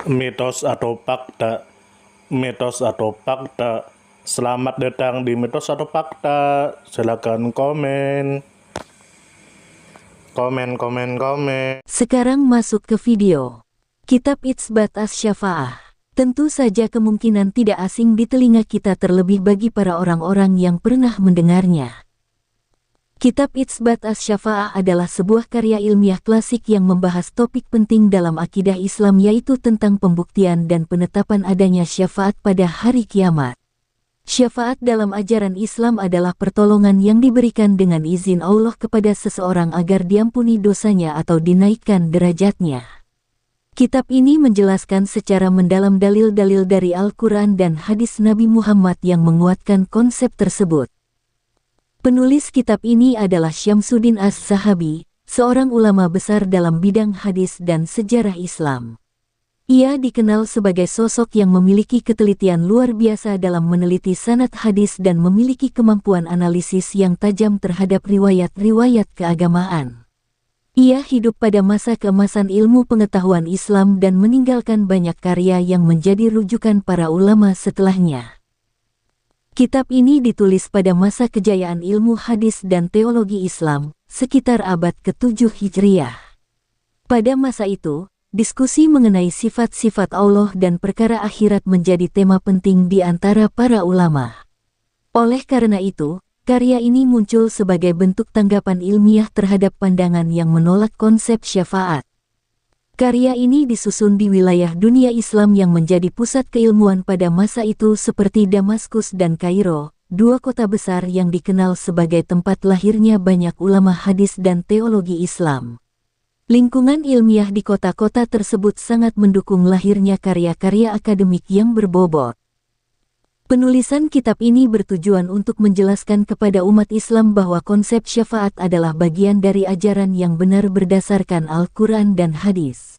Mitos atau fakta? Mitos atau fakta? Selamat datang di Mitos atau Fakta. Silakan komen. Komen. Sekarang masuk ke video. Kitab Itsbat Asy-Syafa'ah. Tentu saja kemungkinan tidak asing di telinga kita, terlebih bagi para orang-orang yang pernah mendengarnya. Kitab Itsbat Asy-Syafa'ah adalah sebuah karya ilmiah klasik yang membahas topik penting dalam akidah Islam, yaitu tentang pembuktian dan penetapan adanya syafaat pada hari kiamat. Syafaat dalam ajaran Islam adalah pertolongan yang diberikan dengan izin Allah kepada seseorang agar diampuni dosanya atau dinaikkan derajatnya. Kitab ini menjelaskan secara mendalam dalil-dalil dari Al-Quran dan hadis Nabi Muhammad yang menguatkan konsep tersebut. Penulis kitab ini adalah Syamsuddin As-Sahabi, seorang ulama besar dalam bidang hadis dan sejarah Islam. Ia dikenal sebagai sosok yang memiliki ketelitian luar biasa dalam meneliti sanad hadis dan memiliki kemampuan analisis yang tajam terhadap riwayat-riwayat keagamaan. Ia hidup pada masa keemasan ilmu pengetahuan Islam dan meninggalkan banyak karya yang menjadi rujukan para ulama setelahnya. Kitab ini ditulis pada masa kejayaan ilmu hadis dan teologi Islam, sekitar abad ke-7 Hijriah. Pada masa itu, diskusi mengenai sifat-sifat Allah dan perkara akhirat menjadi tema penting di antara para ulama. Oleh karena itu, karya ini muncul sebagai bentuk tanggapan ilmiah terhadap pandangan yang menolak konsep syafaat. Karya ini disusun di wilayah dunia Islam yang menjadi pusat keilmuan pada masa itu seperti Damaskus dan Kairo, dua kota besar yang dikenal sebagai tempat lahirnya banyak ulama hadis dan teologi Islam. Lingkungan ilmiah di kota-kota tersebut sangat mendukung lahirnya karya-karya akademik yang berbobot. Penulisan kitab ini bertujuan untuk menjelaskan kepada umat Islam bahwa konsep syafaat adalah bagian dari ajaran yang benar berdasarkan Al-Quran dan hadis.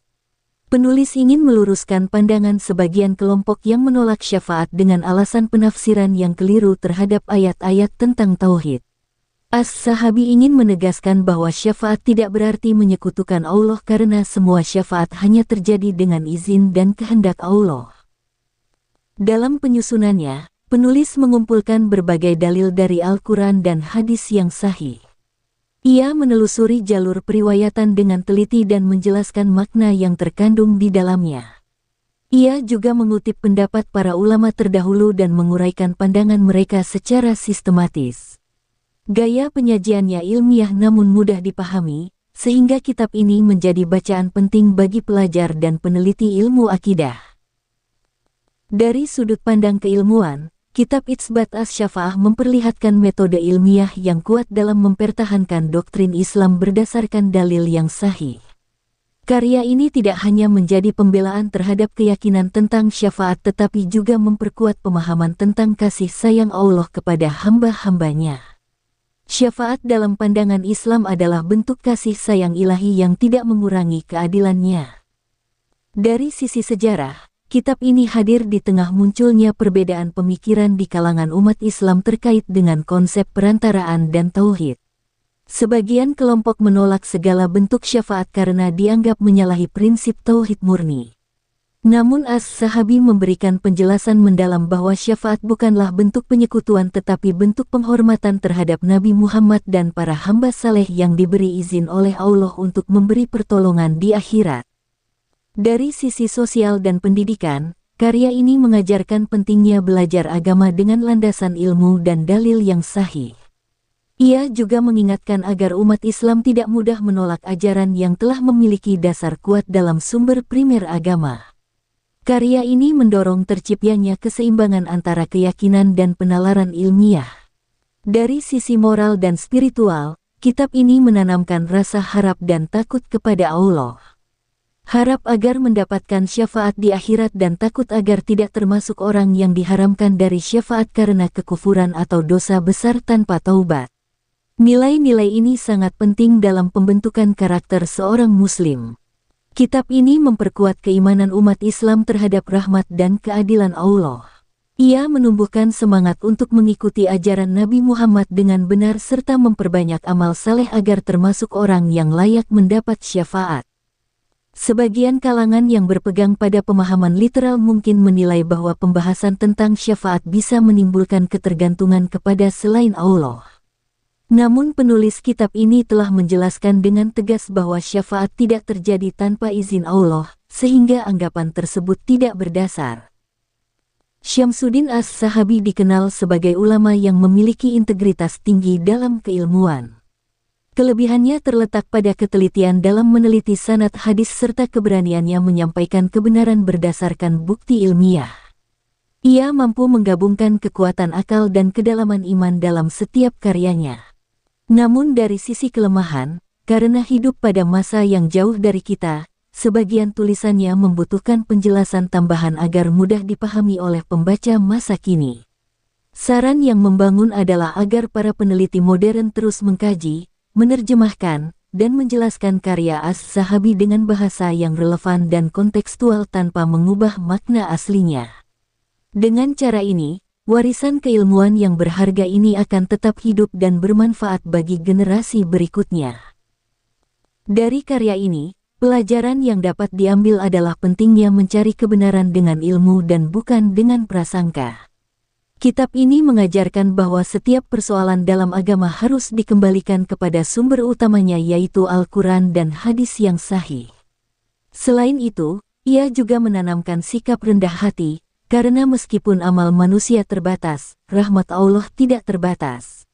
Penulis ingin meluruskan pandangan sebagian kelompok yang menolak syafaat dengan alasan penafsiran yang keliru terhadap ayat-ayat tentang tauhid. As-Sahabi ingin menegaskan bahwa syafaat tidak berarti menyekutukan Allah karena semua syafaat hanya terjadi dengan izin dan kehendak Allah. Dalam penyusunannya, penulis mengumpulkan berbagai dalil dari Al-Quran dan hadis yang sahih. Ia menelusuri jalur periwayatan dengan teliti dan menjelaskan makna yang terkandung di dalamnya. Ia juga mengutip pendapat para ulama terdahulu dan menguraikan pandangan mereka secara sistematis. Gaya penyajiannya ilmiah namun mudah dipahami, sehingga kitab ini menjadi bacaan penting bagi pelajar dan peneliti ilmu akidah. Dari sudut pandang keilmuan, kitab Itsbat Asy-Syafa'ah memperlihatkan metode ilmiah yang kuat dalam mempertahankan doktrin Islam berdasarkan dalil yang sahih. Karya ini tidak hanya menjadi pembelaan terhadap keyakinan tentang syafaat tetapi juga memperkuat pemahaman tentang kasih sayang Allah kepada hamba-hambanya. Syafaat dalam pandangan Islam adalah bentuk kasih sayang ilahi yang tidak mengurangi keadilannya. Dari sisi sejarah, kitab ini hadir di tengah munculnya perbedaan pemikiran di kalangan umat Islam terkait dengan konsep perantaraan dan tauhid. Sebagian kelompok menolak segala bentuk syafaat karena dianggap menyalahi prinsip tauhid murni. Namun As-Sahabi memberikan penjelasan mendalam bahwa syafaat bukanlah bentuk penyekutuan tetapi bentuk penghormatan terhadap Nabi Muhammad dan para hamba saleh yang diberi izin oleh Allah untuk memberi pertolongan di akhirat. Dari sisi sosial dan pendidikan, karya ini mengajarkan pentingnya belajar agama dengan landasan ilmu dan dalil yang sahih. Ia juga mengingatkan agar umat Islam tidak mudah menolak ajaran yang telah memiliki dasar kuat dalam sumber primer agama. Karya ini mendorong terciptanya keseimbangan antara keyakinan dan penalaran ilmiah. Dari sisi moral dan spiritual, kitab ini menanamkan rasa harap dan takut kepada Allah. Harap agar mendapatkan syafaat di akhirat dan takut agar tidak termasuk orang yang diharamkan dari syafaat karena kekufuran atau dosa besar tanpa taubat. Nilai-nilai ini sangat penting dalam pembentukan karakter seorang Muslim. Kitab ini memperkuat keimanan umat Islam terhadap rahmat dan keadilan Allah. Ia menumbuhkan semangat untuk mengikuti ajaran Nabi Muhammad dengan benar serta memperbanyak amal saleh agar termasuk orang yang layak mendapat syafaat. Sebagian kalangan yang berpegang pada pemahaman literal mungkin menilai bahwa pembahasan tentang syafaat bisa menimbulkan ketergantungan kepada selain Allah. Namun penulis kitab ini telah menjelaskan dengan tegas bahwa syafaat tidak terjadi tanpa izin Allah, sehingga anggapan tersebut tidak berdasar. Syamsuddin As-Sahabi dikenal sebagai ulama yang memiliki integritas tinggi dalam keilmuan. Kelebihannya terletak pada ketelitian dalam meneliti sanad hadis serta keberaniannya menyampaikan kebenaran berdasarkan bukti ilmiah. Ia mampu menggabungkan kekuatan akal dan kedalaman iman dalam setiap karyanya. Namun dari sisi kelemahan, karena hidup pada masa yang jauh dari kita, sebagian tulisannya membutuhkan penjelasan tambahan agar mudah dipahami oleh pembaca masa kini. Saran yang membangun adalah agar para peneliti modern terus mengkaji, menerjemahkan, dan menjelaskan karya As-Sahabi dengan bahasa yang relevan dan kontekstual tanpa mengubah makna aslinya. Dengan cara ini, warisan keilmuan yang berharga ini akan tetap hidup dan bermanfaat bagi generasi berikutnya. Dari karya ini, pelajaran yang dapat diambil adalah pentingnya mencari kebenaran dengan ilmu dan bukan dengan prasangka. Kitab ini mengajarkan bahwa setiap persoalan dalam agama harus dikembalikan kepada sumber utamanya yaitu Al-Quran dan hadis yang sahih. Selain itu, ia juga menanamkan sikap rendah hati, karena meskipun amal manusia terbatas, rahmat Allah tidak terbatas.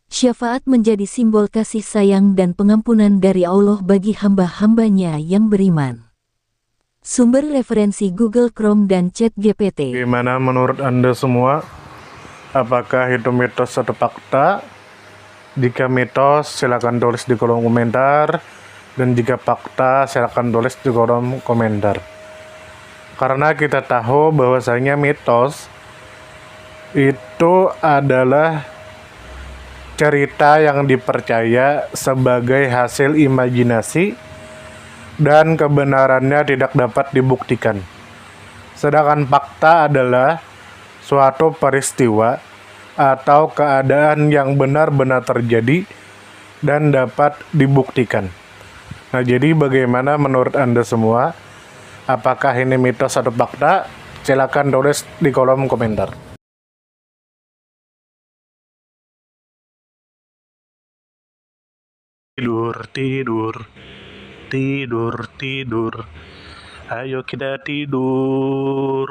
Syafaat menjadi simbol kasih sayang dan pengampunan dari Allah bagi hamba-hambanya yang beriman. Sumber referensi Google Chrome dan ChatGPT. Gimana menurut Anda semua? Apakah itu mitos atau fakta? Jika mitos, silakan tulis di kolom komentar. Dan jika fakta, silakan tulis di kolom komentar. Karena kita tahu bahwasanya mitos itu adalah cerita yang dipercaya sebagai hasil imajinasi dan kebenarannya tidak dapat dibuktikan. Sedangkan fakta adalah suatu peristiwa atau keadaan yang benar-benar terjadi dan dapat dibuktikan. Nah, jadi bagaimana menurut Anda semua? Apakah ini mitos atau fakta? Silakan tulis di kolom komentar. Tidur, tidur, tidur, tidur. Ayo kita tidur.